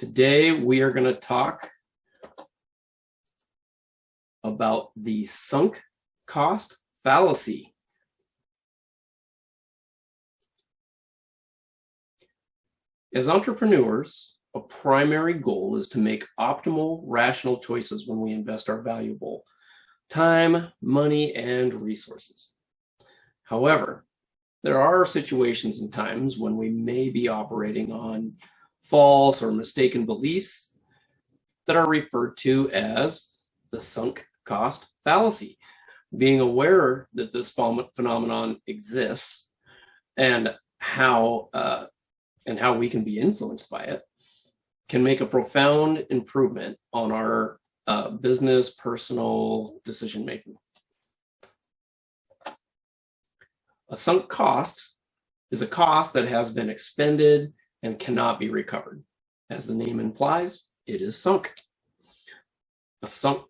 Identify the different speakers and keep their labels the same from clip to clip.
Speaker 1: Today we are going to talk about the sunk cost fallacy. As entrepreneurs, a primary goal is to make optimal, rational choices when we invest our valuable time, money, and resources. However, there are situations and times when we may be operating on false or mistaken beliefs that are referred to as the sunk cost fallacy. Being aware that this phenomenon exists and how we can be influenced by it can make a profound improvement on our business, personal decision making. A sunk cost is a cost that has been expended and cannot be recovered. As the name implies, it is sunk. A sunk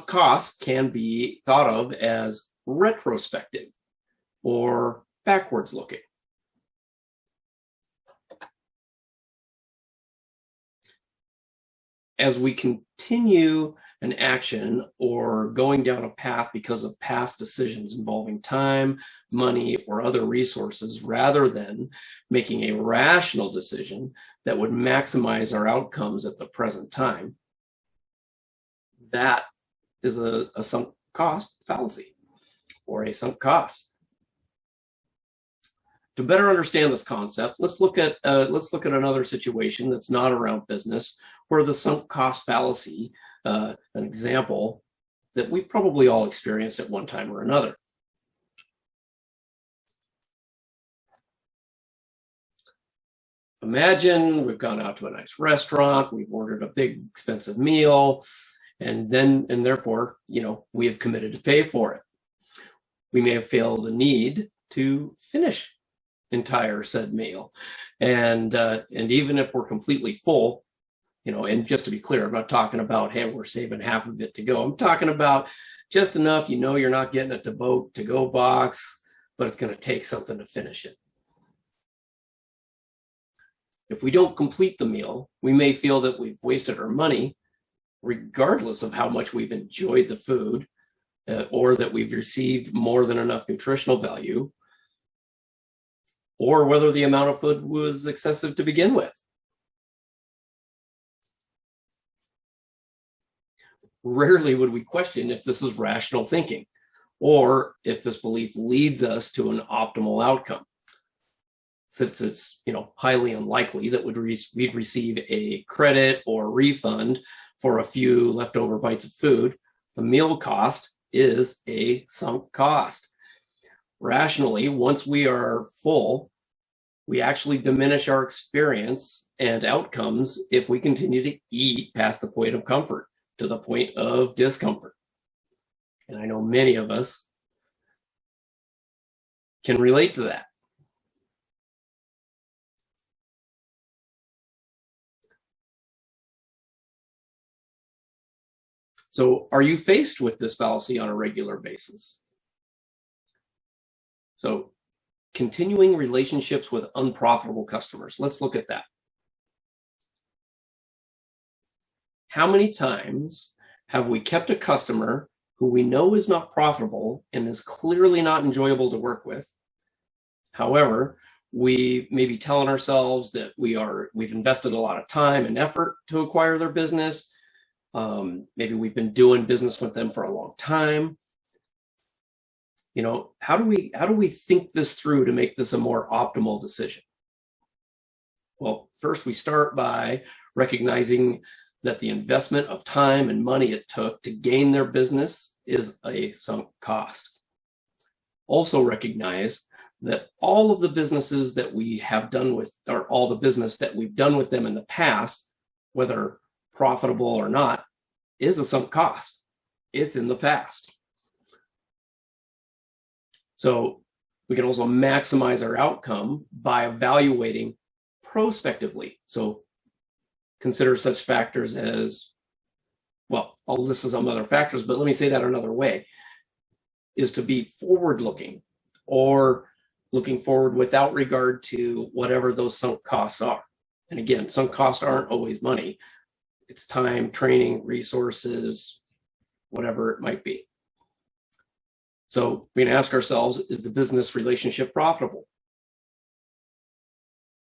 Speaker 1: cost can be thought of as retrospective or backwards looking. As we continue an action or going down a path because of past decisions involving time, money, or other resources, rather than making a rational decision that would maximize our outcomes at the present time, that is a sunk cost fallacy or a sunk cost. To better understand this concept, let's look at another situation that's not around business, where the sunk cost fallacy, an example that we've probably all experienced at one time or another. Imagine we've gone out to a nice restaurant, we've ordered a big expensive meal, and therefore, we have committed to pay for it. We may have felt the need to finish entire said meal, and even if we're completely full, and just to be clear, I'm not talking about, hey, we're saving half of it to go. I'm talking about just enough, you're not getting it to go box, but it's going to take something to finish it. If we don't complete the meal, we may feel that we've wasted our money, regardless of how much we've enjoyed the food, or that we've received more than enough nutritional value, or whether the amount of food was excessive to begin with. Rarely would we question if this is rational thinking, or if this belief leads us to an optimal outcome. Since it's highly unlikely that we'd receive a credit or refund for a few leftover bites of food, the meal cost is a sunk cost. Rationally, once we are full, we actually diminish our experience and outcomes if we continue to eat past the point of comfort, to the point of discomfort. And I know many of us can relate to that. So are you faced with this fallacy on a regular basis? So continuing relationships with unprofitable customers. Let's look at that. How many times have we kept a customer who we know is not profitable and is clearly not enjoyable to work with? However, we may be telling ourselves that we've invested a lot of time and effort to acquire their business. Maybe we've been doing business with them for a long time. How do we think this through to make this a more optimal decision? Well, first we start by recognizing that the investment of time and money it took to gain their business is a sunk cost. Also recognize that all of the businesses that we have done with, or all the business that we've done with them in the past, whether profitable or not, is a sunk cost. It's in the past. So we can also maximize our outcome by evaluating prospectively. So consider such factors as, well, I'll list some other factors, but let me say that another way, is to be forward-looking, or looking forward without regard to whatever those sunk costs are. And again, sunk costs aren't always money. It's time, training, resources, whatever it might be. So we can ask ourselves, is the business relationship profitable?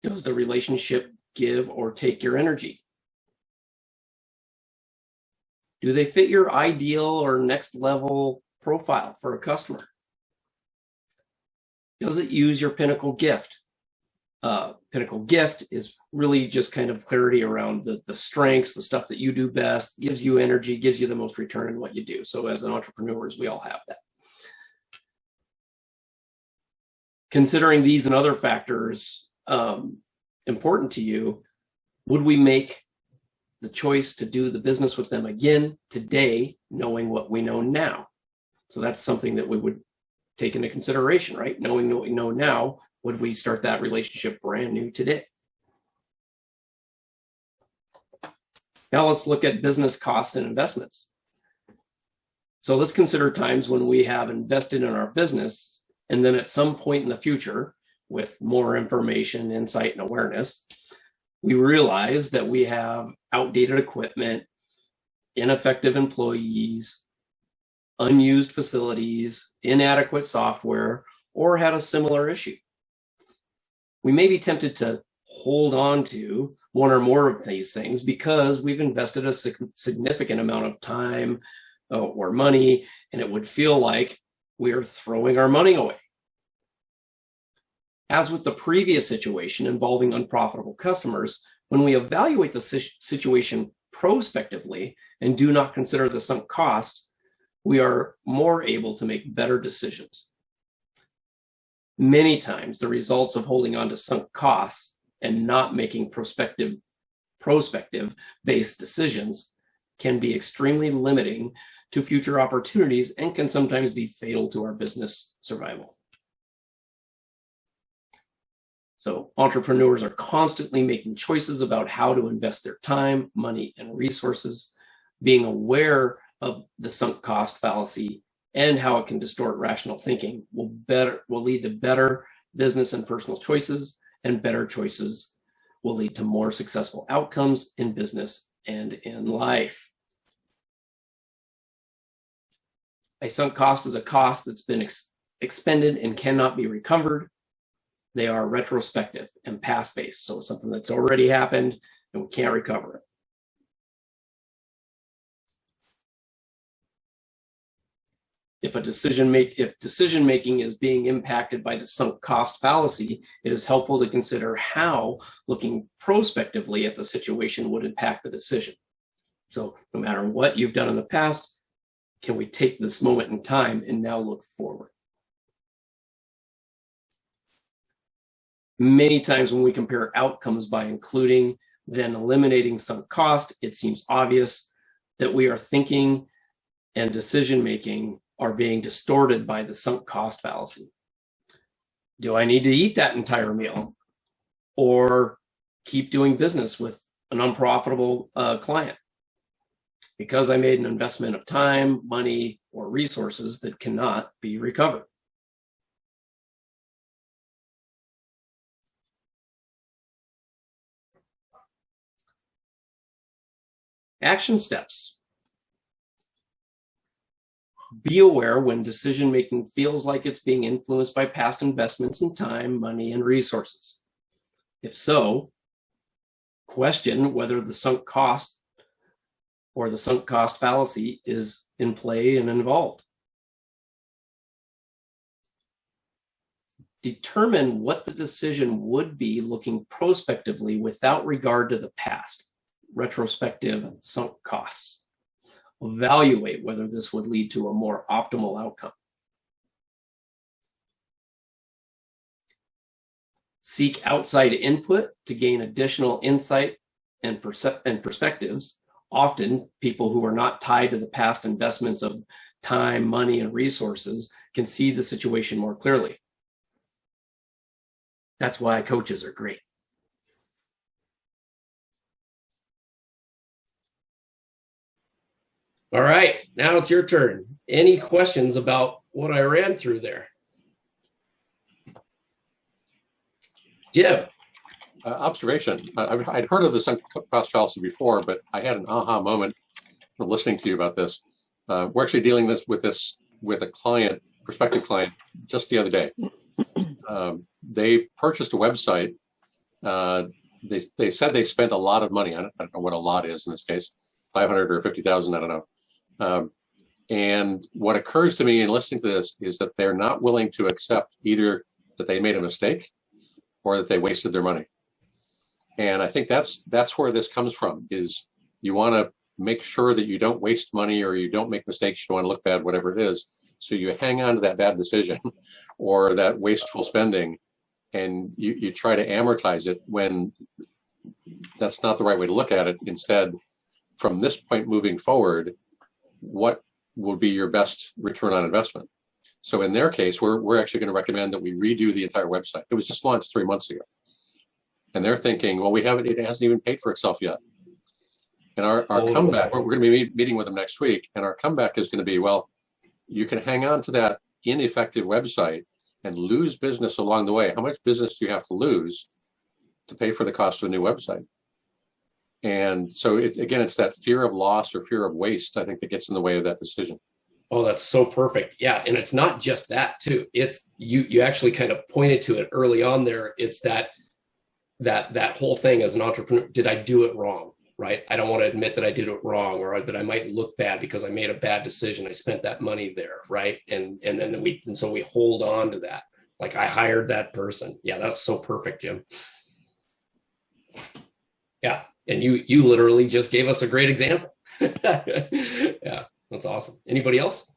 Speaker 1: Does the relationship give or take your energy? Do they fit your ideal or next level profile for a customer? Does it use your pinnacle gift? Pinnacle gift is really just kind of clarity around the strengths, the stuff that you do best, gives you energy, gives you the most return in what you do. So as an entrepreneurs, we all have that. Considering these and other factors important to you, would we make the choice to do the business with them again today, knowing what we know now? So that's something that we would take into consideration, right? Knowing what we know now, would we start that relationship brand new today? Now let's look at business costs and investments. So let's consider times when we have invested in our business, and then at some point in the future, with more information, insight, and awareness, we realize that we have outdated equipment, ineffective employees, unused facilities, inadequate software, or had a similar issue. We may be tempted to hold on to one or more of these things because we've invested a significant amount of time or money, and it would feel like we are throwing our money away. As with the previous situation involving unprofitable customers, when we evaluate the situation prospectively and do not consider the sunk cost, we are more able to make better decisions. Many times, the results of holding on to sunk costs and not making prospective-based decisions can be extremely limiting to future opportunities and can sometimes be fatal to our business survival. So entrepreneurs are constantly making choices about how to invest their time, money, and resources. Being aware of the sunk cost fallacy and how it can distort rational thinking will lead to better business and personal choices, and better choices will lead to more successful outcomes in business and in life. A sunk cost is a cost that's been expended and cannot be recovered. They are retrospective and past-based, so it's something that's already happened and we can't recover it. If decision-making is being impacted by the sunk cost fallacy, it is helpful to consider how looking prospectively at the situation would impact the decision. So no matter what you've done in the past, can we take this moment in time and now look forward? Many times when we compare outcomes by including then eliminating sunk cost, it seems obvious that we are thinking and decision-making are being distorted by the sunk cost fallacy. Do I need to eat that entire meal or keep doing business with an unprofitable client because I made an investment of time, money, or resources that cannot be recovered? Action steps. Be aware when decision-making feels like it's being influenced by past investments in time, money, and resources. If so, question whether the sunk cost or the sunk cost fallacy is in play and involved. Determine what the decision would be looking prospectively without regard to the past, retrospective sunk costs. Evaluate whether this would lead to a more optimal outcome. Seek outside input to gain additional insight and perspectives. Often, people who are not tied to the past investments of time, money, and resources can see the situation more clearly. That's why coaches are great. All right, now it's your turn. Any questions about what I ran through there? Jim.
Speaker 2: Observation. I'd heard of the sunk cost fallacy before, but I had an aha moment from listening to you about this. We're actually dealing with a client, prospective client, just the other day. They purchased a website. They said they spent a lot of money. I don't know what a lot is in this case, 500 or 50,000. I don't know. And what occurs to me in listening to this is that they're not willing to accept either that they made a mistake or that they wasted their money. And I think that's where this comes from, is you want to make sure that you don't waste money or you don't make mistakes, you don't want to look bad, whatever it is. So you hang on to that bad decision or that wasteful spending, and you try to amortize it when that's not the right way to look at it. Instead, from this point moving forward, what will be your best return on investment? So in their case, we're actually going to recommend that we redo the entire website. It was just launched 3 months ago. And they're thinking, well, it hasn't even paid for itself yet. And our comeback, we're going to be meeting with them next week, and our comeback is going to be, well, you can hang on to that ineffective website and lose business along the way. How much business do you have to lose to pay for the cost of a new website? And so it's that fear of loss or fear of waste, I think, that gets in the way of that decision.
Speaker 1: Oh, that's so perfect. Yeah. And it's not just that too. It's you actually kind of pointed to it early on there. It's that whole thing as an entrepreneur. Did I do it wrong? Right. I don't want to admit that I did it wrong, or that I might look bad because I made a bad decision. I spent that money there. Right. And so we hold on to that. Like, I hired that person. Yeah. That's so perfect, Jim. Yeah. And you literally just gave us a great example. Yeah, that's awesome. Anybody else?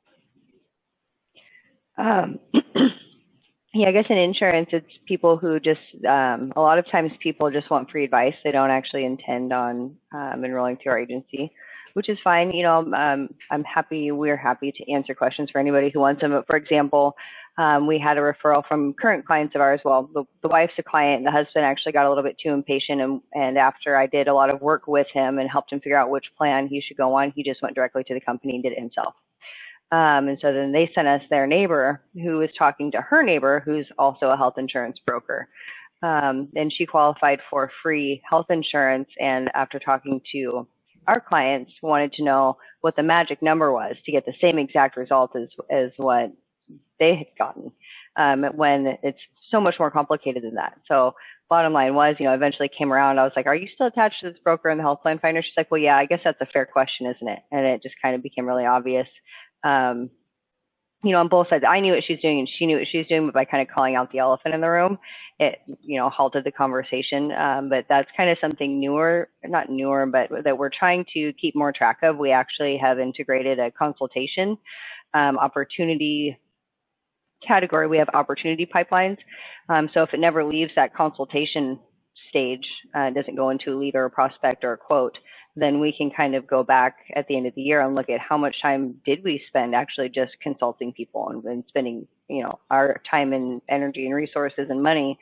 Speaker 3: Yeah, I guess in insurance, it's people who just, a lot of times people just want free advice. They don't actually intend on enrolling through our agency, which is fine. We're happy to answer questions for anybody who wants them. But for example, we had a referral from current clients of ours. Well, the wife's a client, and the husband actually got a little bit too impatient. And after I did a lot of work with him and helped him figure out which plan he should go on, he just went directly to the company and did it himself. And so then they sent us their neighbor, who was talking to her neighbor, who's also a health insurance broker. And she qualified for free health insurance. And after talking to our clients, wanted to know what the magic number was to get the same exact result as what they had gotten, when it's so much more complicated than that. So bottom line was, eventually came around. I was like, are you still attached to this broker and the health plan finder? She's like, well, yeah, I guess that's a fair question, isn't it? And it just kind of became really obvious. On both sides, I knew what she was doing and she knew what she was doing, but by kind of calling out the elephant in the room, it, halted the conversation. But that's kind of something not newer, but that we're trying to keep more track of. We actually have integrated a consultation opportunity category. We have opportunity pipelines. So if it never leaves that consultation stage, doesn't go into a lead or a prospect or a quote, then we can kind of go back at the end of the year and look at how much time did we spend actually just consulting people and spending, our time and energy and resources and money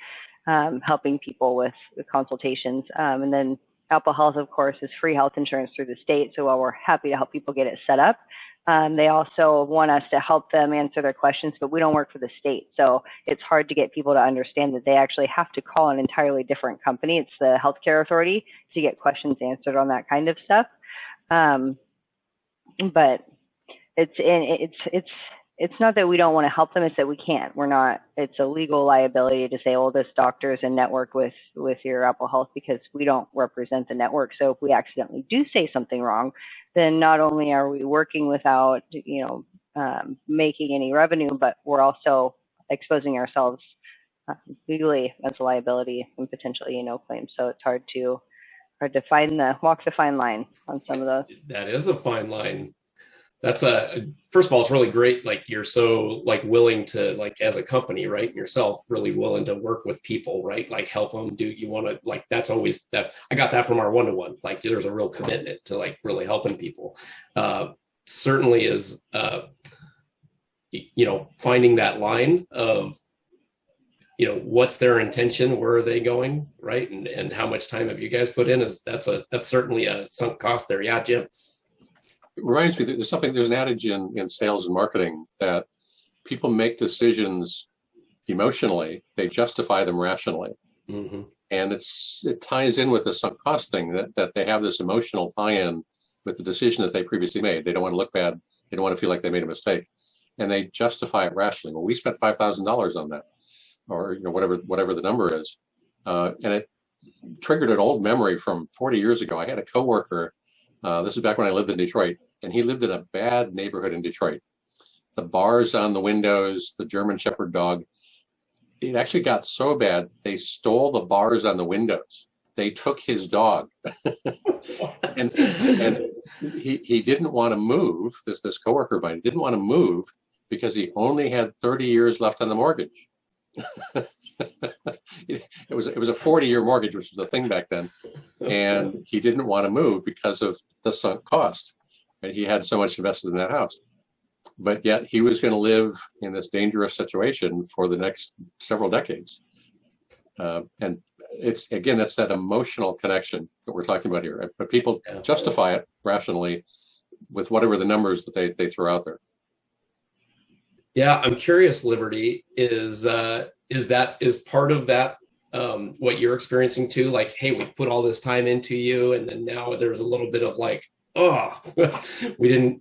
Speaker 3: helping people with the consultations. And then Apple Health, of course, is free health insurance through the state. So while we're happy to help people get it set up, they also want us to help them answer their questions, but we don't work for the state. So it's hard to get people to understand that they actually have to call an entirely different company. It's the healthcare authority to get questions answered on that kind of stuff. But it's not that we don't want to help them, it's that we can't. It's a legal liability to say, well, this doctor's in network with your Apple Health, because we don't represent the network. So if we accidentally do say something wrong, then not only are we working without, making any revenue, but we're also exposing ourselves legally as a liability and potentially, claims. So it's hard to walk the fine line on some of those.
Speaker 1: That is a fine line. That's first of all, it's really great. Like, you're so willing to, as a company, right? Yourself really willing to work with people, right? Help them you want to, that's always that. I got that from our one-to-one. There's a real commitment to really helping people. Certainly is, finding that line of, what's their intention? Where are they going? Right. And how much time have you guys put in? That's certainly a sunk cost there. Yeah, Jim.
Speaker 2: It reminds me that there's an adage in sales and marketing that people make decisions emotionally, they justify them rationally.
Speaker 1: Mm-hmm.
Speaker 2: And it ties in with the sunk cost thing, that they have this emotional tie-in with the decision that they previously made. They don't want to look bad. They don't want to feel like they made a mistake, and they justify it rationally. Well, we spent $5,000 on that, or whatever the number is, and it triggered an old memory from 40 years ago. I had a coworker. This is back when I lived in Detroit, and he lived in a bad neighborhood in Detroit. The bars on the windows, the German Shepherd dog. It actually got so bad, they stole the bars on the windows. They took his dog. and he didn't want to move, this coworker of mine didn't want to move because he only had 30 years left on the mortgage. It was a 40-year mortgage, which was a thing back then. And he didn't want to move because of the sunk cost. And he had so much invested in that house. But yet he was going to live in this dangerous situation for the next several decades. And it's, again, that's that emotional connection that we're talking about here. But people justify it rationally with whatever the numbers that they throw out there.
Speaker 1: Yeah, I'm curious, Liberty, is part of that what you're experiencing too? Like, hey, we've put all this time into you, and then now there's a little bit of like, oh, we didn't.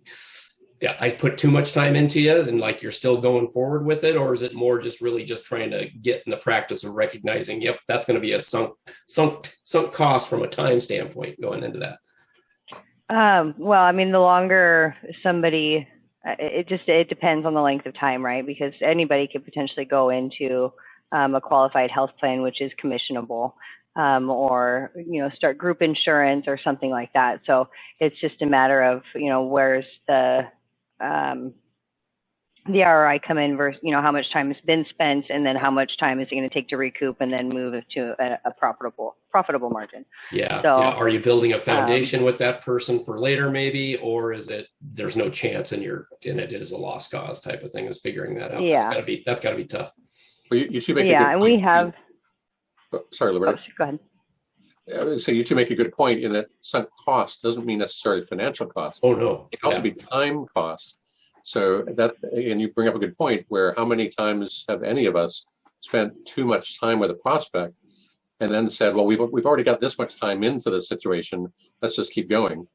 Speaker 1: Yeah, I put too much time into you, and like you're still going forward with it, or is it more just really just trying to get in the practice of recognizing, yep, that's going to be a sunk cost from a time standpoint going into that?
Speaker 3: Well, I mean, the longer somebody, it depends on the length of time, right? Because anybody could potentially go into a qualified health plan, which is commissionable, or, start group insurance or something like that. So it's just a matter of, where's the ROI come in versus, how much time has been spent, and then how much time is it going to take to recoup and then move it to a profitable margin.
Speaker 1: Yeah.
Speaker 3: So,
Speaker 1: yeah. Are you building a foundation with that person for later maybe, or is it, there's no chance and it is a lost cause type of thing, is figuring that out?
Speaker 3: Yeah.
Speaker 1: That's gotta be tough.
Speaker 2: Well, you two make a
Speaker 3: yeah.
Speaker 2: good
Speaker 3: And
Speaker 2: point.
Speaker 3: we have,
Speaker 2: sorry, Liberty.
Speaker 3: go ahead.
Speaker 2: I would say you two make a good point in that sunk cost doesn't mean necessarily financial cost.
Speaker 1: Oh no.
Speaker 2: It can also be time cost. So that, and you bring up a good point, where how many times have any of us spent too much time with a prospect and then said, well, we've already got this much time into this situation, let's just keep going,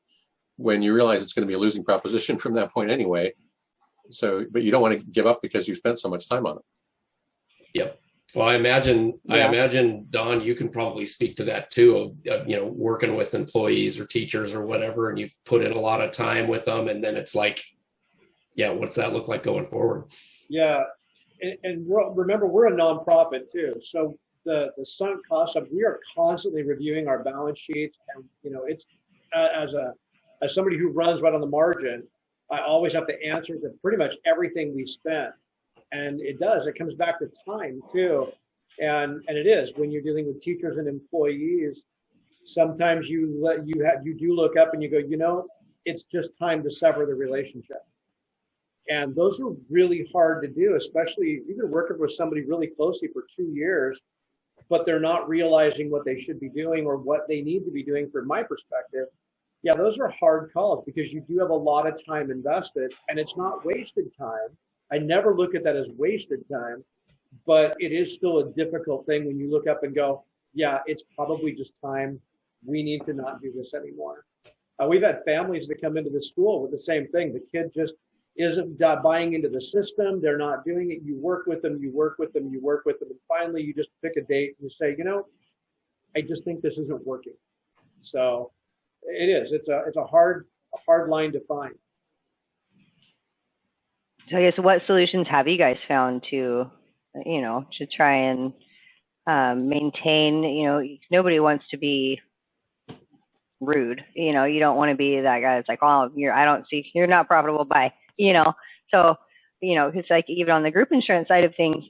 Speaker 2: when you realize it's going to be a losing proposition from that point anyway. So, but you don't want to give up because you spent so much time on it.
Speaker 1: Yep. Well, I imagine, Don, you can probably speak to that too, of working with employees or teachers or whatever, and you've put in a lot of time with them, and then it's like, yeah, what's that look like going forward?
Speaker 4: Yeah, and remember, we're a nonprofit too, so the sunk costs of, we are constantly reviewing our balance sheets, and it's as somebody who runs right on the margin, I always have to answer to pretty much everything we spend. And it comes back to time too. And it is, when you're dealing with teachers and employees, sometimes you do look up and you go, it's just time to sever the relationship. And those are really hard to do, especially even working with somebody really closely for 2 years, but they're not realizing what they should be doing or what they need to be doing from my perspective. Yeah, those are hard calls, because you do have a lot of time invested, and it's not wasted time. I never look at that as wasted time, but it is still a difficult thing when you look up and go, yeah, it's probably just time. We need to not do this anymore. We've had families that come into the school with the same thing. The kid just isn't buying into the system. They're not doing it. You work with them, and finally you just pick a date and you say, I just think this isn't working. So it is. It's a hard line to find.
Speaker 3: So I guess, what solutions have you guys found to try and maintain, nobody wants to be rude. You don't want to be that guy that's like, oh, you're not profitable, bye. So, it's like, even on the group insurance side of things,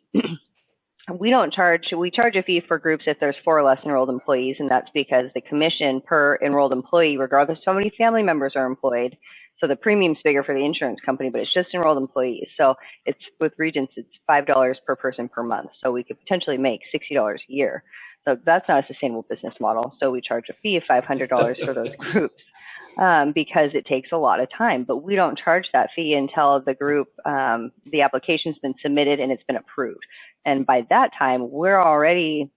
Speaker 3: we charge a fee for groups if there's 4 or less enrolled employees. And that's because the commission per enrolled employee, regardless of how many family members are employed, so the premium's bigger for the insurance company, but it's just enrolled employees. So it's, with Regents, it's $5 per person per month. So we could potentially make $60 a year. So that's not a sustainable business model. So we charge a fee of $500 for those groups, because it takes a lot of time. But we don't charge that fee until the group, the application's been submitted and it's been approved. And by that time, we're already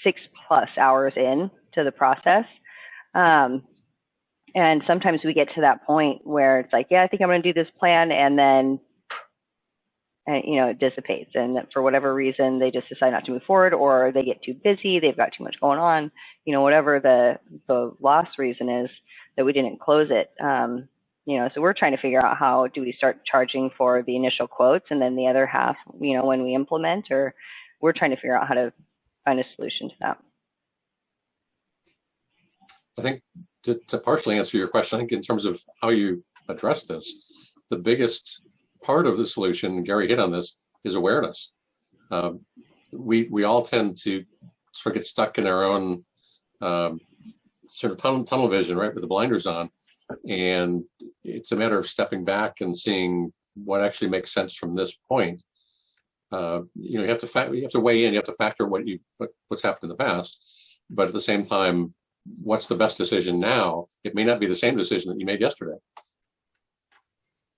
Speaker 3: 6+ hours in to the process. And sometimes we get to that point where it's like, yeah, I think I'm going to do this plan. And then, it dissipates. And for whatever reason, they just decide not to move forward, or they get too busy. They've got too much going on, whatever the lost reason is that we didn't close it. So we're trying to figure out how do we start charging for the initial quotes, and then the other half, when we implement, or we're trying to figure out how to find a solution to that.
Speaker 2: I think to partially answer your question, I think in terms of how you address this, the biggest part of the solution, Gary hit on this, is awareness. We all tend to sort of get stuck in our own sort of tunnel vision, right, with the blinders on. And it's a matter of stepping back and seeing what actually makes sense from this point. You have to weigh in. You have to factor what's happened in the past, but at the same time, what's the best decision now? It may not be the same decision that you made yesterday.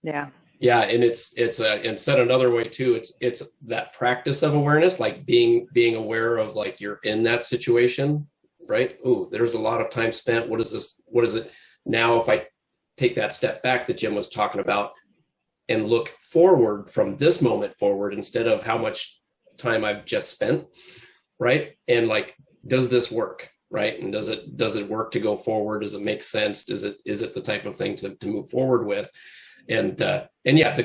Speaker 3: Yeah.
Speaker 1: Yeah, and and said another way too. It's that practice of awareness, like being aware of like you're in that situation, right? Ooh, there's a lot of time spent. What is this? What is it? Now, if I take that step back that Jim was talking about and look forward from this moment forward instead of how much time I've just spent, right? And like, does this work, right? And does it work to go forward? Does it make sense? Is it the type of thing to move forward with? And yeah,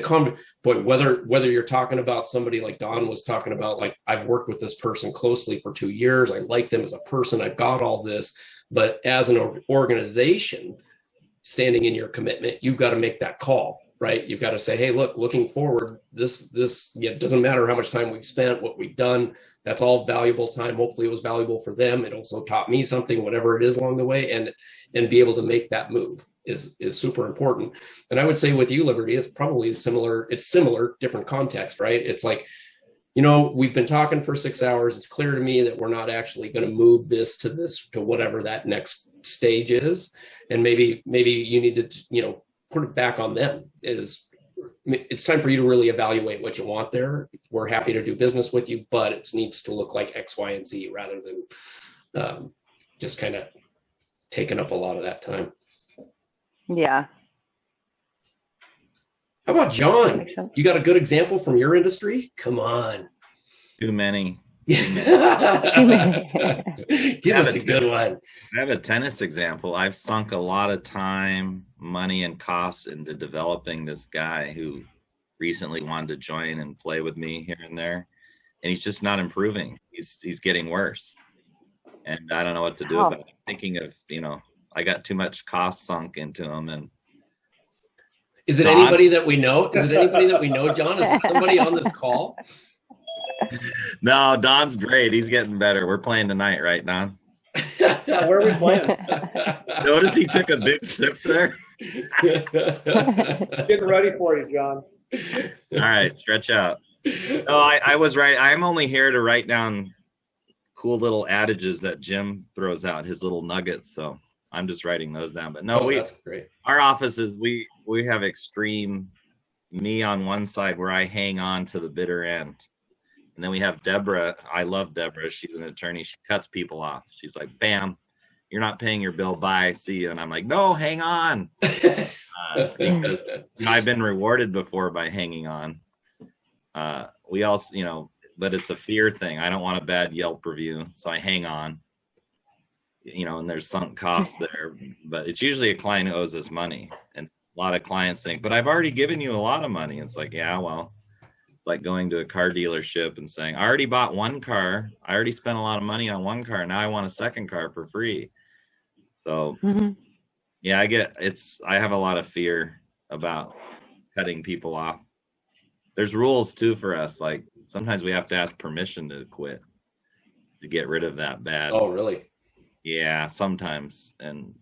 Speaker 1: but whether you're talking about somebody like Don was talking about, like I've worked with this person closely for 2 years. I like them as a person. I've got all this. But as an organization, standing in your commitment, you've got to make that call, right? You've got to say, hey, look, looking forward, this it doesn't matter how much time we've spent, what we've done. That's all valuable time. Hopefully it was valuable for them. It also taught me something, whatever it is along the way, and be able to make that move is super important. And I would say with you, Liberty, it's probably similar. It's similar, different context, right? It's like, we've been talking for 6 hours. It's clear to me that we're not actually going to move this to whatever that next stage is. And maybe you need to, put it back on them. It's time for you to really evaluate what you want there. We're happy to do business with you, but it needs to look like X, Y, and Z rather than just kind of taking up a lot of that time.
Speaker 3: Yeah.
Speaker 1: How about John? You got a good example from your industry? Come on.
Speaker 5: Too many.
Speaker 1: Give us a good one.
Speaker 5: I have a tennis example. I've sunk a lot of time, money, and costs into developing this guy who recently wanted to join and play with me here and there, and he's just not improving. He's getting worse, and I don't know what to do about it. I'm thinking of, I got too much cost sunk into him. And
Speaker 1: is it anybody that we know? Is it anybody that we know, John? Is it somebody on this call?
Speaker 5: No, Don's great. He's getting better. We're playing tonight, right, Don?
Speaker 4: Where are we playing?
Speaker 5: Notice he took a big sip there.
Speaker 4: Getting ready for you, John.
Speaker 5: All right, stretch out. No, I was right. I'm only here to write down cool little adages that Jim throws out, his little nuggets. So I'm just writing those down. But no,
Speaker 1: that's great.
Speaker 5: Our office is we have extreme me on one side where I hang on to the bitter end. And then we have Deborah. I love Deborah. She's an attorney. She cuts people off. She's like, bam, you're not paying your bill. Bye. See you. And I'm like, no, hang on. Because I've been rewarded before by hanging on. We also, but it's a fear thing. I don't want a bad Yelp review. So I hang on, and there's sunk costs there. But it's usually a client who owes us money. And a lot of clients think, but I've already given you a lot of money. It's like, yeah, well. Like going to a car dealership and saying, I already bought one car. I already spent a lot of money on one car. Now I want a second car for free. So yeah, I have a lot of fear about cutting people off. There's rules too for us. Like sometimes we have to ask permission to quit, to get rid of that bad.
Speaker 1: Oh, really?
Speaker 5: Yeah, sometimes. And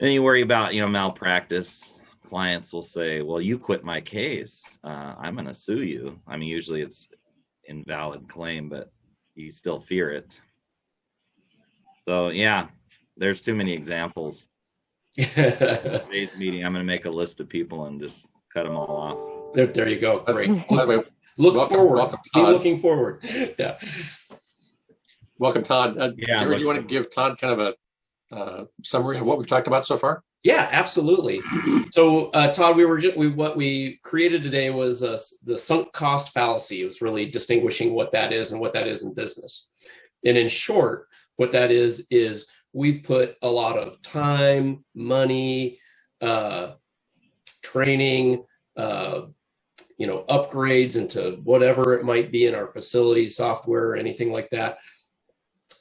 Speaker 5: then you worry about, malpractice. Clients will say, well, you quit my case. I'm going to sue you. I mean, usually it's invalid claim, but you still fear it. So yeah, there's too many examples. Today's meeting, I'm going to make a list of people and just cut them all off.
Speaker 1: There you go. Great.
Speaker 2: By the way,
Speaker 1: Look forward. Keep looking forward. Yeah.
Speaker 2: Welcome, Todd.
Speaker 5: Yeah,
Speaker 2: Gary, do you want to give Todd kind of a summary of what we've talked about so far?
Speaker 1: Yeah, absolutely. So, Todd, what we created today was the sunk cost fallacy. It was really distinguishing what that is and what that is in business. And in short, what that is we've put a lot of time, money, training, upgrades into whatever it might be in our facilities, software, or anything like that,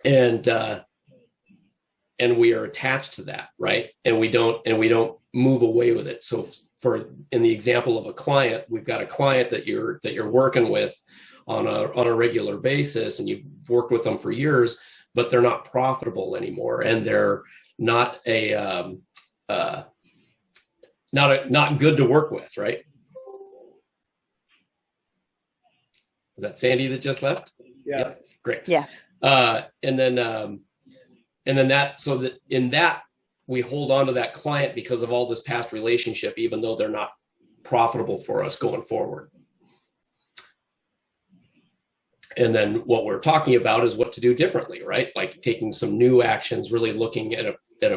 Speaker 1: and we are attached to that, right? And we don't move away with it. So, in the example of a client, we've got a client that you're working with on a regular basis, and you've worked with them for years, but they're not profitable anymore, and they're not not good to work with, right? Is that Sandy that just left?
Speaker 4: Yeah.
Speaker 1: Great.
Speaker 3: Yeah.
Speaker 1: And then in that we hold on to that client because of all this past relationship, even though they're not profitable for us going forward. And then what we're talking about is what to do differently, right? Like taking some new actions, really looking at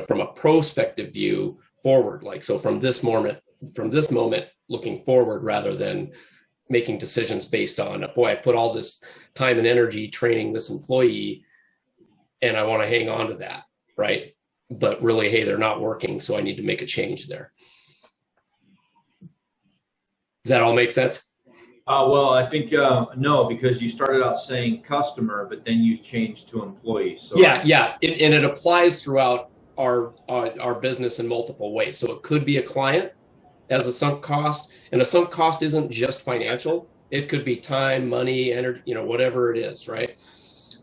Speaker 1: from a prospective view forward. Like, so from this moment, looking forward rather than making decisions based on, boy, I put all this time and energy training this employee and I want to hang on to that, right? But really, hey, they're not working, so I need to make a change there. Does that all make sense?
Speaker 6: Well, I think no, because you started out saying customer, but then you changed to employee. So
Speaker 1: yeah, and it applies throughout our business in multiple ways. So it could be a client as a sunk cost, and a sunk cost isn't just financial. It could be time, money, energy, whatever it is, right?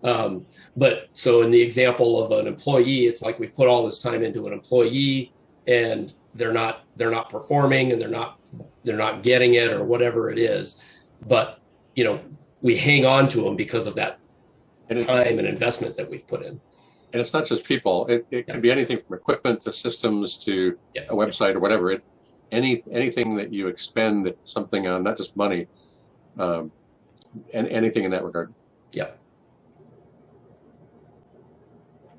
Speaker 1: But so in the example of an employee, it's like we put all this time into an employee, and they're not performing, and they're not getting it, or whatever it is. But we hang on to them because of that time and investment that we've put in.
Speaker 2: And it's not just people. It can be anything from equipment to systems to a website or whatever. Anything that you expend something on, not just money, and anything in that regard.
Speaker 1: Yeah.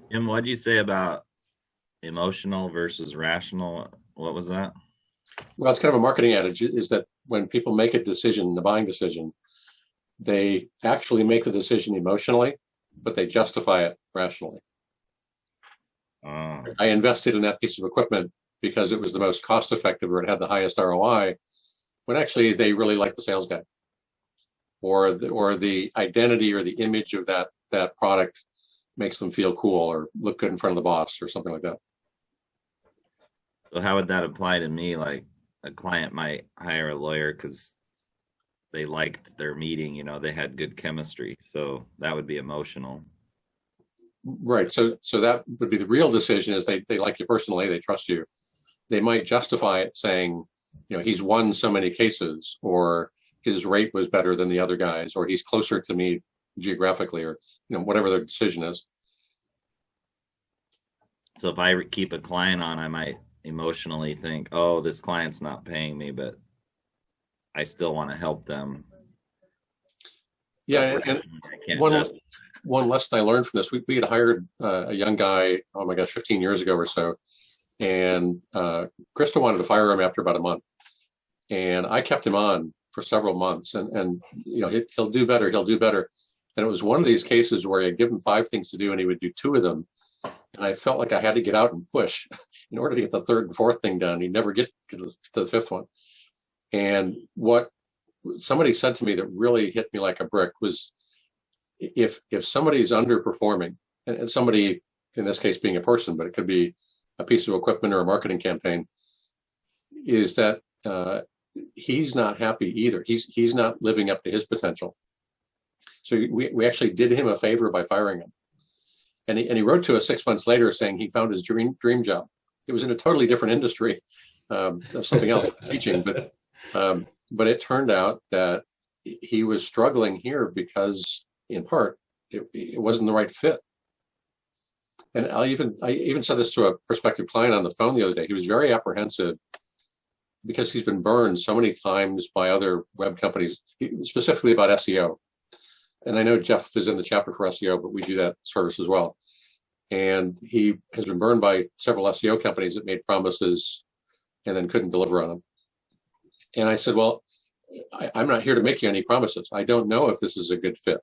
Speaker 5: Jim, what did you say about emotional versus rational? What was that?
Speaker 2: Well, it's kind of a marketing adage, is that when people make a decision, a buying decision, they actually make the decision emotionally, but they justify it rationally. I invested in that piece of equipment because it was the most cost effective, or it had the highest ROI, when actually they really like the sales guy, or the identity or the image of that product makes them feel cool or look good in front of the boss or something like that.
Speaker 5: So how would that apply to me? Like, a client might hire a lawyer because they liked their meeting, they had good chemistry. So that would be emotional.
Speaker 2: Right. So that would be the real decision, is they like you personally, they trust you. They might justify it saying, he's won so many cases, or his rate was better than the other guys, or he's closer to me geographically, or whatever their decision is.
Speaker 5: So if I keep a client on, I might emotionally think, oh, this client's not paying me, but I still want to help them.
Speaker 2: Yeah, and one lesson I learned from this, we had hired a young guy, oh my gosh, 15 years ago or so, and Krista wanted to fire him after about a month, and I kept him on for several months, and he'll do better, and it was one of these cases where I'd give him 5 things to do, and he would do 2 of them, and I felt like I had to get out and push in order to get the 3rd and 4th thing done. He'd never get to the 5th one. And what somebody said to me that really hit me like a brick was, if somebody's underperforming, and somebody in this case being a person, but it could be a piece of equipment or a marketing campaign, is that he's not happy either. He's not living up to his potential. So we actually did him a favor by firing him. And he wrote to us 6 months later saying he found his dream job. It was in a totally different industry, of something else, teaching, but it turned out that he was struggling here because, in part, it wasn't the right fit. And I even said this to a prospective client on the phone the other day. He was very apprehensive because he's been burned so many times by other web companies, specifically about SEO. and I know Jeff is in the chapter for SEO, but we do that service as well. And he has been burned by several SEO companies that made promises and then couldn't deliver on them. And I said, well, I'm not here to make you any promises. I don't know if this is a good fit.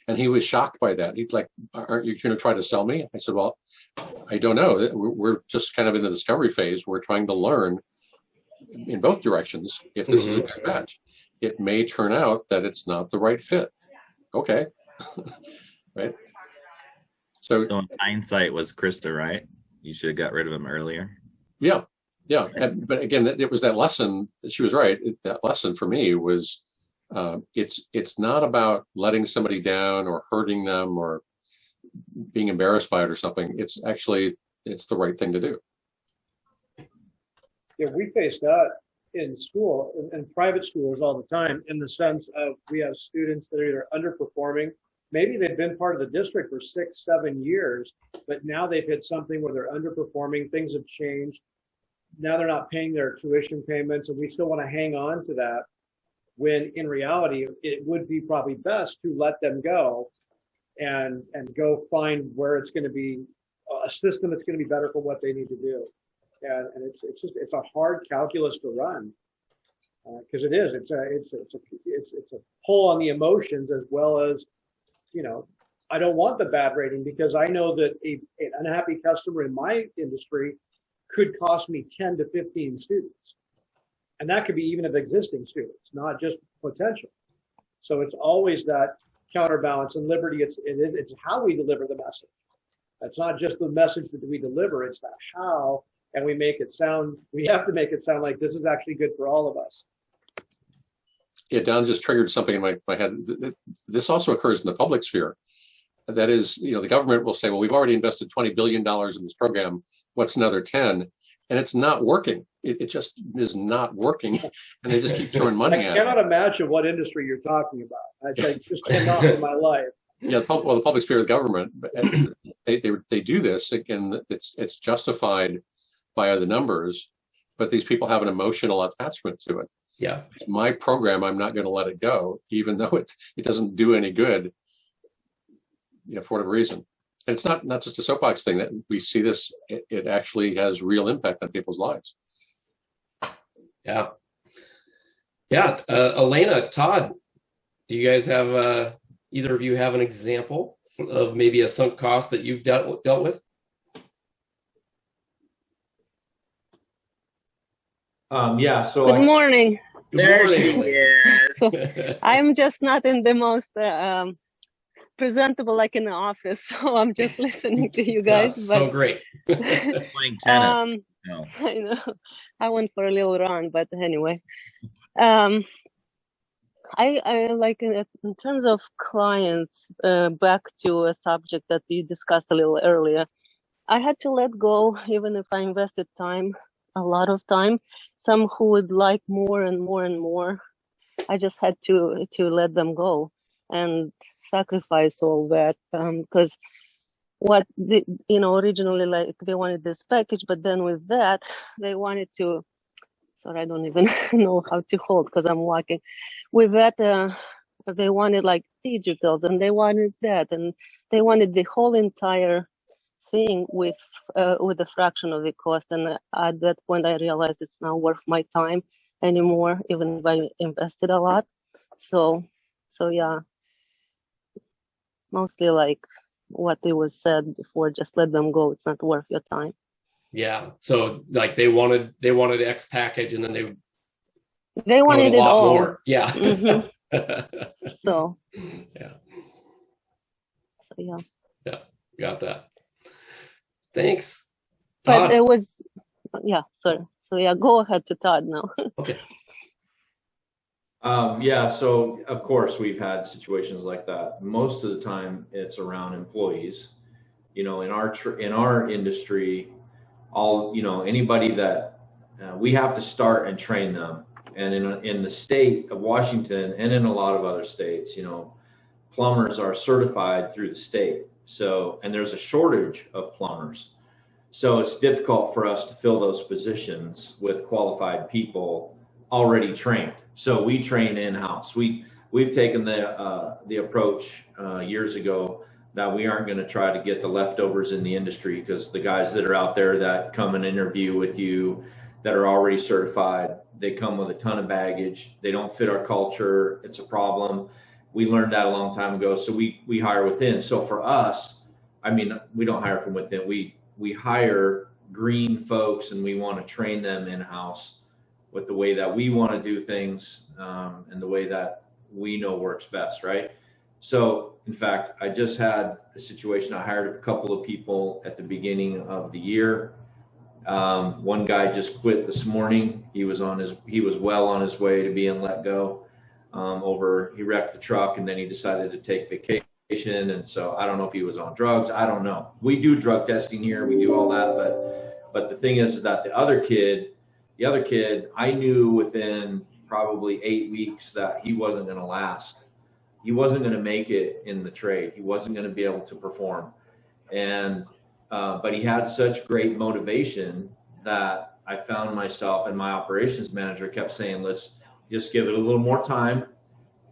Speaker 2: And he was shocked by that. He's like, aren't you going to try to sell me? I said, well, I don't know. We're just kind of in the discovery phase. We're trying to learn in both directions if this is a good match. It may turn out that it's not the right fit. Okay. Right. So
Speaker 5: in hindsight, was Krista right? You should have got rid of him earlier.
Speaker 2: Yeah. Yeah. But again, it was that lesson. She was right. That lesson for me was, it's not about letting somebody down or hurting them or being embarrassed by it or something. It's the right thing to do.
Speaker 4: Yeah, we face that in school, in private schools all the time, in the sense of we have students that are either underperforming. Maybe they've been part of the district for 6, 7 years, but now they've hit something where they're underperforming. Things have changed. Now they're not paying their tuition payments, and we still want to hang on to that, when in reality, it would be probably best to let them go and go find where it's going to be a system that's going to be better for what they need to do. And it's a hard calculus to run, because it's a pull on the emotions, as well as, I don't want the bad rating, because I know that an unhappy customer in my industry could cost me 10 to 15 students. And that could be even of existing students, not just potential. So it's always that counterbalance. And Liberty, it's how we deliver the message. It's not just the message that we deliver, it's that how, and we have to make it sound like this is actually good for all of us.
Speaker 2: Yeah, Don just triggered something in my head. This also occurs in the public sphere. That is, the government will say, well, we've already invested $20 billion in this program. What's another 10? And it's not working. It just is not working. And they just keep throwing money at it.
Speaker 4: I cannot imagine what industry you're talking about. I just cannot in my life.
Speaker 2: Yeah, the public sphere of the government, they do this, and it's justified by the numbers, but these people have an emotional attachment to it.
Speaker 1: Yeah.
Speaker 2: My program, I'm not going to let it go, even though it doesn't do any good, for whatever reason. And it's not just a soapbox thing. That we see this, it actually has real impact on people's lives.
Speaker 1: Yeah. Yeah. Elena, Todd, do you guys have, either of you have an example of maybe a sunk cost that you've dealt with?
Speaker 6: Yeah. So
Speaker 7: Good morning.
Speaker 5: There she is.
Speaker 7: I'm just not in the most presentable like in the office, so I'm just listening to you guys.
Speaker 1: So great.
Speaker 5: Playing tennis. No.
Speaker 7: I know I went for a little run, but anyway, I like in terms of clients. Back to a subject that you discussed a little earlier. I had to let go, even if I invested a lot of time. Some who would like more and more and more. I just had to let them go and sacrifice all that, because what originally, like, they wanted this package, but then with that they wanted to, sorry, I don't even know how to hold because I'm walking. With that they wanted like digitals, and they wanted that, and they wanted the whole entire thing with a fraction of the cost. And at that point I realized it's not worth my time anymore, even if I invested a lot. So yeah, mostly like what it was said before, just let them go. It's not worth your time.
Speaker 1: Yeah. So like they wanted X package, and then
Speaker 7: they wanted
Speaker 1: a
Speaker 7: it
Speaker 1: lot
Speaker 7: all.
Speaker 1: more. Yeah.
Speaker 7: Mm-hmm. So
Speaker 1: yeah.
Speaker 7: So yeah.
Speaker 1: Yeah. Got that. Thanks.
Speaker 7: But
Speaker 1: Todd.
Speaker 7: it was, yeah, sorry. So yeah, go ahead to Todd now.
Speaker 1: Okay.
Speaker 6: Yeah, so of course we've had situations like that. Most of the time it's around employees. In our industry, anybody that we have to start and train them. And in the state of Washington and in a lot of other states, plumbers are certified through the state. So, and there's a shortage of plumbers. So it's difficult for us to fill those positions with qualified people already trained. So we train in-house. We we've taken the approach years ago that we aren't going to try to get the leftovers in the industry, because the guys that are out there that come and interview with you that are already certified, they come with a ton of baggage. They don't fit our culture. It's a problem. We learned that a long time ago. So we hire within. So for us, I mean, we don't hire from within. We hire green folks, and we want to train them in-house with the way that we want to do things, and the way that we know works best, right? So, in fact, I just had a situation. I hired a couple of people at the beginning of the year. One guy just quit this morning. He was well on his way to being let go. He wrecked the truck, and then he decided to take vacation. And so I don't know if he was on drugs. I don't know. We do drug testing here. We do all that. But the thing is that the other kid, I knew within probably 8 weeks that he wasn't going to last. He wasn't going to make it in the trade. He wasn't going to be able to perform. And but he had such great motivation that I found myself, and my operations manager kept saying, let's just give it a little more time.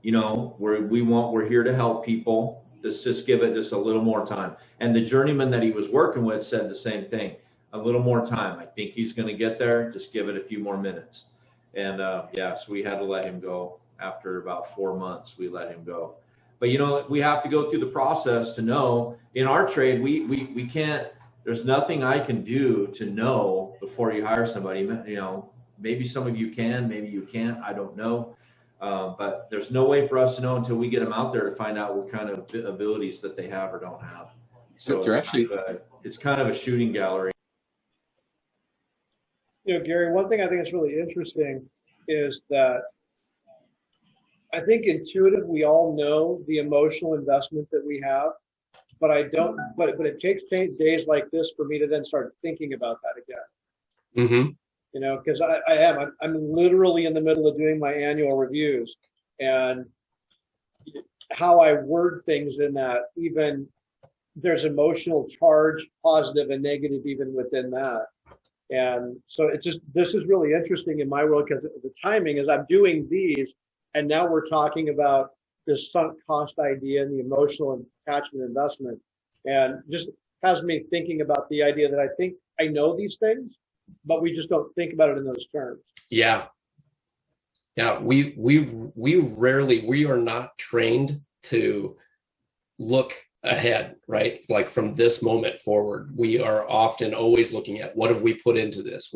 Speaker 6: You know, we're here to help people. Let's just give it just a little more time. And the journeyman that he was working with said the same thing. A little more time. I think he's going to get there. Just give it a few more minutes. And so we had to let him go. After about 4 months, we let him go. But you know, we have to go through the process to know. In our trade, we can't. There's nothing I can do to know before you hire somebody. You know, maybe some of you can, maybe you can't. I don't know. But there's no way for us to know until we get them out there to find out what kind of abilities that they have or don't have. So it's kind of a shooting gallery.
Speaker 4: You know, Gary, one thing I think is really interesting is that I think intuitive, we all know the emotional investment that we have, but it takes days like this for me to then start thinking about that again.
Speaker 1: Mm-hmm.
Speaker 4: You know, because I'm literally in the middle of doing my annual reviews, and how I word things in that, even there's emotional charge, positive and negative, even within that. And so this is really interesting in my world, because the timing is I'm doing these, and now we're talking about this sunk cost idea and the emotional attachment investment, and just has me thinking about the idea that I think I know these things, but we just don't think about it in those terms.
Speaker 1: Yeah. We are not trained to look ahead, right? Like from this moment forward, we are often always looking at what have we put into this?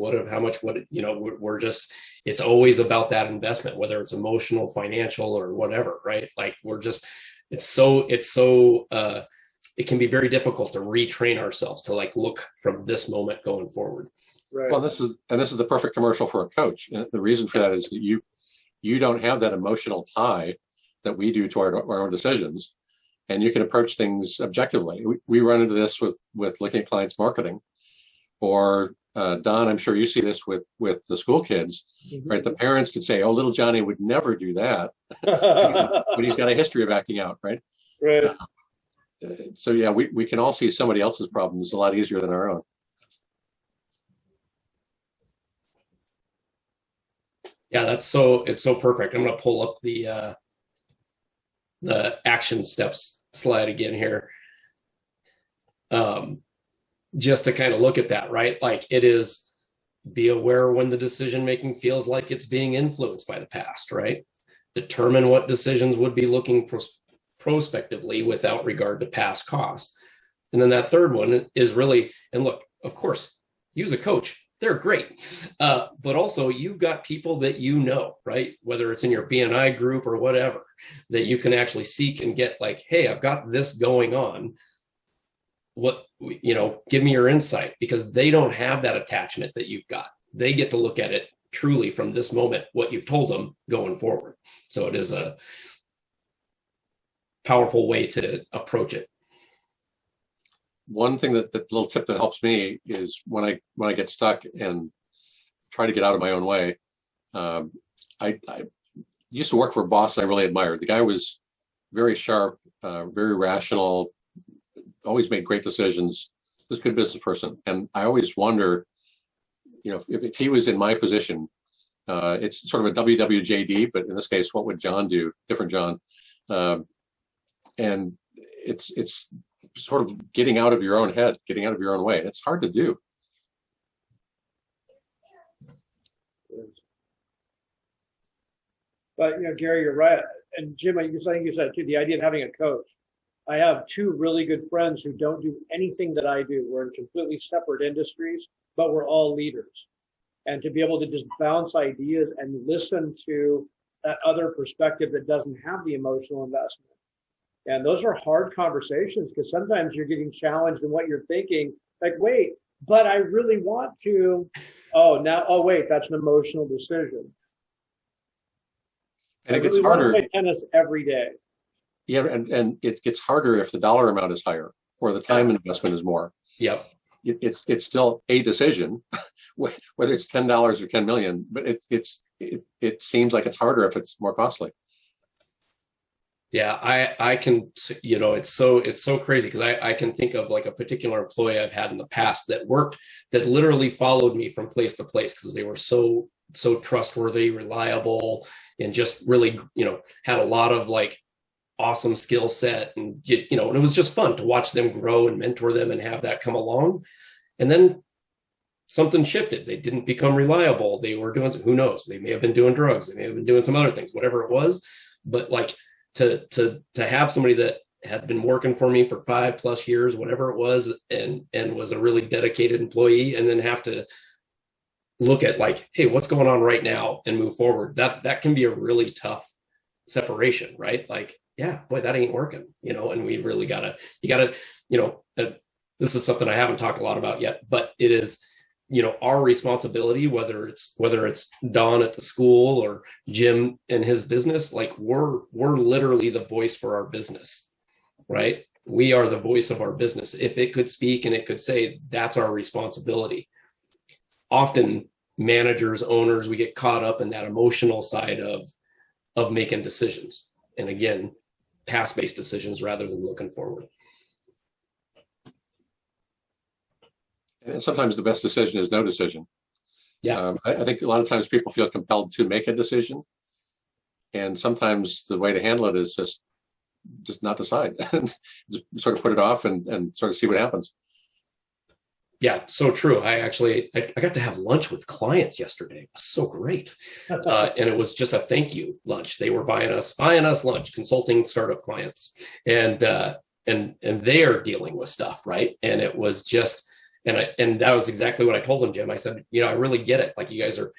Speaker 1: It's always about that investment, whether it's emotional, financial, or whatever, right? Like it can be very difficult to retrain ourselves to like look from this moment going forward.
Speaker 4: Right.
Speaker 2: Well, this is the perfect commercial for a coach. And the reason for that is that you don't have that emotional tie that we do to our own decisions, and you can approach things objectively. We run into this with looking at clients' marketing, or Don, I'm sure you see this with the school kids, mm-hmm. right? The parents could say, "Oh, little Johnny would never do that," but he's got a history of acting out, right?
Speaker 4: Right.
Speaker 2: So yeah, we can all see somebody else's problems a lot easier than our own.
Speaker 1: Yeah, it's so perfect. I'm going to pull up the action steps slide again here. Just to kind of look at that, right? Like it is, be aware when the decision-making feels like it's being influenced by the past, right? Determine what decisions would be looking prospectively without regard to past costs. And then that third one is really, and look, of course, use a coach. They're great. But also you've got people that you know, right? Whether it's in your BNI group or whatever, that you can actually seek and get like, hey, I've got this going on. Give me your insight, because they don't have that attachment that you've got. They get to look at it truly from this moment, what you've told them going forward. So it is a powerful way to approach it.
Speaker 2: One thing that the little tip that helps me is when I get stuck and try to get out of my own way. I used to work for a boss I really admired. The guy was very sharp, very rational, always made great decisions, was a good business person. And I always wonder, if he was in my position It's sort of a WWJD, but in this case, what would John do? Different John. And it's sort of getting out of your own head, getting out of your own way. It's hard to do.
Speaker 4: But Gary, you're right. And Jim, I think you said too, the idea of having a coach. I have two really good friends who don't do anything that I do. We're in completely separate industries, but we're all leaders. And to be able to just bounce ideas and listen to that other perspective that doesn't have the emotional investment. And those are hard conversations because sometimes you're getting challenged in what you're thinking. Like, wait, but I really want to. Oh, wait, that's an emotional decision.
Speaker 2: And it gets harder.
Speaker 4: I play tennis every day.
Speaker 2: Yeah, and it gets harder if the dollar amount is higher or the time investment is more.
Speaker 1: Yep.
Speaker 2: It's still a decision, whether it's $10 or 10 million, but it seems like it's harder if it's more costly.
Speaker 1: Yeah, I can, it's so crazy because I can think of like a particular employee I've had in the past that literally followed me from place to place because they were so trustworthy, reliable, and just really, had a lot of like awesome skill set, and and it was just fun to watch them grow and mentor them and have that come along. And then something shifted. They didn't become reliable. They were doing, who knows, they may have been doing drugs, they may have been doing some other things, whatever it was. But like to have somebody that had been working for me for 5+ years, whatever it was, and was a really dedicated employee, and then have to look at like, hey, what's going on right now and move forward. That can be a really tough separation, right? Like, yeah, boy, that ain't working, and we really you gotta, this is something I haven't talked a lot about yet, but it is, our responsibility, whether it's Don at the school or Jim in his business, like we're literally the voice for our business, right? We are the voice of our business. If it could speak and it could say, that's our responsibility. Often managers, owners, we get caught up in that emotional side of making decisions. And again, past-based decisions rather than looking forward.
Speaker 2: And sometimes the best decision is no decision.
Speaker 1: Yeah.
Speaker 2: I think a lot of times people feel compelled to make a decision. And sometimes the way to handle it is just not decide. Just sort of put it off and sort of see what happens.
Speaker 1: Yeah, so true. I got to have lunch with clients yesterday. It was so great. And it was just a thank you lunch. They were buying us lunch, consulting startup clients. And they are dealing with stuff, right? And it was just, and that was exactly what I told them, Jim. I said, I really get it. Like, you guys are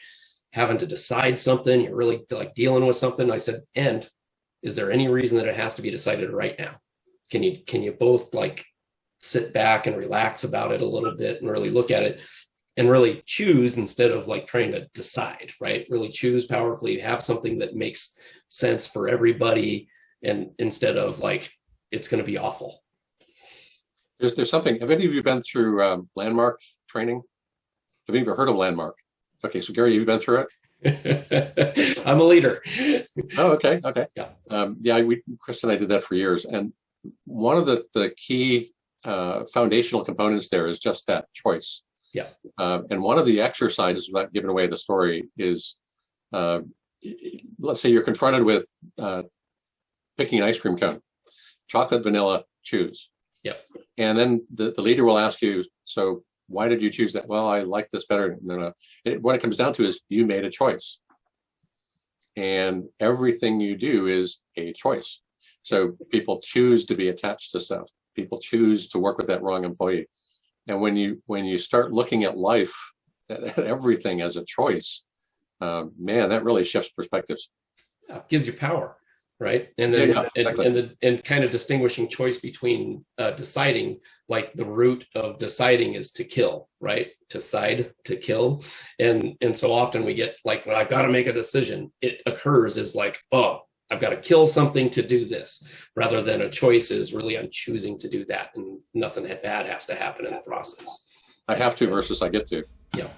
Speaker 1: having to decide something. You're really like dealing with something. I said, and is there any reason that it has to be decided right now? Can you both like sit back and relax about it a little bit and really look at it and really choose instead of like trying to decide, right? Really choose powerfully, have something that makes sense for everybody, and instead of like, it's going to be awful.
Speaker 2: There's something, have any of you been through Landmark training? Have you ever heard of Landmark? Okay, so Gary, you've been through
Speaker 1: it? I'm a leader.
Speaker 2: Oh, okay.
Speaker 1: Yeah.
Speaker 2: Chris and I did that for years. And one of the key foundational components there is just that choice.
Speaker 1: Yeah.
Speaker 2: And one of the exercises, without giving away the story, is let's say you're confronted with picking an ice cream cone, chocolate, vanilla, choose.
Speaker 1: Yep.
Speaker 2: And then the leader will ask you, so why did you choose that? Well, I like this better. No. What it comes down to is you made a choice. And everything you do is a choice. So people choose to be attached to stuff. People choose to work with that wrong employee. And when you start looking at life, at everything as a choice, man, that really shifts perspectives.
Speaker 1: Yeah, gives you power, right? And then
Speaker 2: exactly.
Speaker 1: and kind of distinguishing choice between deciding, like the root of deciding is to kill, right? To decide, to kill. And so often we get like, when I've got to make a decision, it occurs as like, oh, I've got to kill something to do this, rather than a choice is really I'm choosing to do that, and nothing bad has to happen in the process.
Speaker 2: I have to versus I get to.
Speaker 1: Yeah.